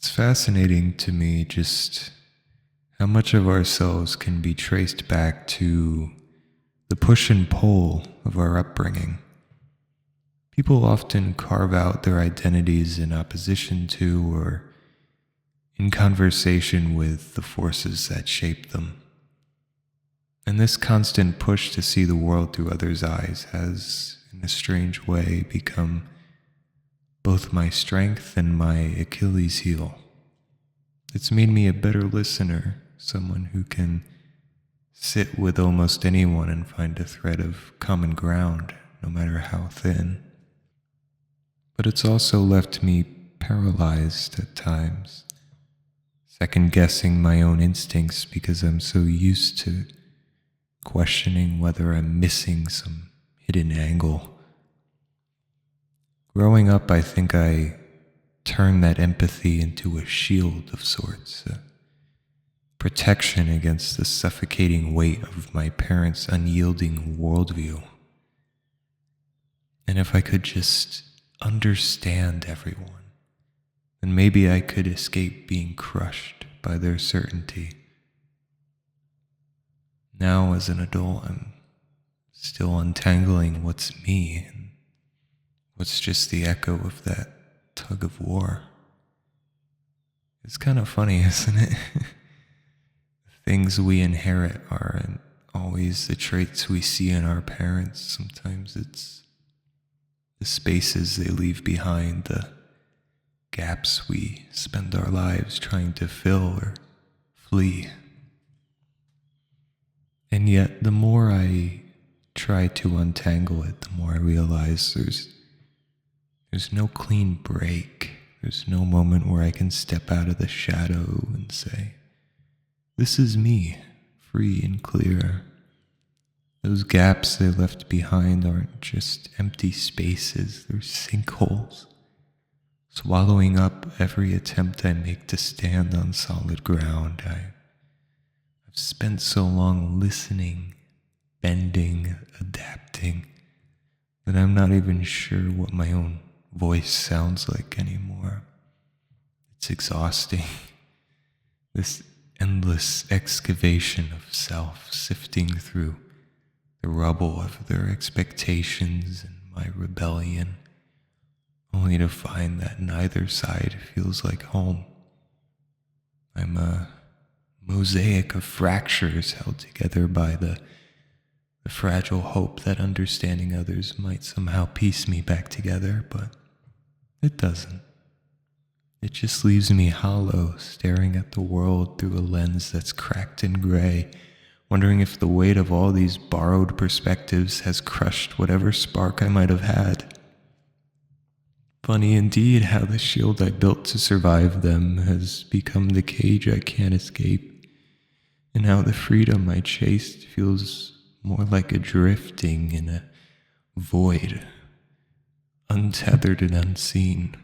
It's fascinating to me just how much of ourselves can be traced back to the push and pull of our upbringing. People often carve out their identities in opposition to or in conversation with the forces that shape them. And this constant push to see the world through others' eyes has, in a strange way, become both my strength and my Achilles heel. It's made me a better listener, someone who can sit with almost anyone and find a thread of common ground, no matter how thin. But it's also left me paralyzed at times, second guessing my own instincts because I'm so used to questioning whether I'm missing some hidden angle. Growing up, I think I turned that empathy into a shield of sorts, a protection against the suffocating weight of my parents' unyielding worldview. And if I could just understand everyone, then maybe I could escape being crushed by their certainty. Now, as an adult, I'm still untangling what's me and what's just the echo of that tug of war. It's kind of funny, isn't it? The things we inherit aren't always the traits we see in our parents. Sometimes it's the spaces they leave behind, the gaps we spend our lives trying to fill or flee. And yet, the more I try to untangle it, the more I realize there's no clean break. There's no moment where I can step out of the shadow and say, this is me, free and clear. Those gaps they left behind aren't just empty spaces, they're sinkholes, swallowing up every attempt I make to stand on solid ground. I've spent so long listening, bending, adapting, that I'm not even sure what my own voice sounds like anymore. It's exhausting. This endless excavation of self, sifting through the rubble of their expectations and my rebellion, only to find that neither side feels like home. I'm a mosaic of fractures held together by the fragile hope that understanding others might somehow piece me back together, but it doesn't. It just leaves me hollow, staring at the world through a lens that's cracked and gray, wondering if the weight of all these borrowed perspectives has crushed whatever spark I might have had. Funny indeed how the shield I built to survive them has become the cage I can't escape, and how the freedom I chased feels more like a drifting in a void, untethered and unseen.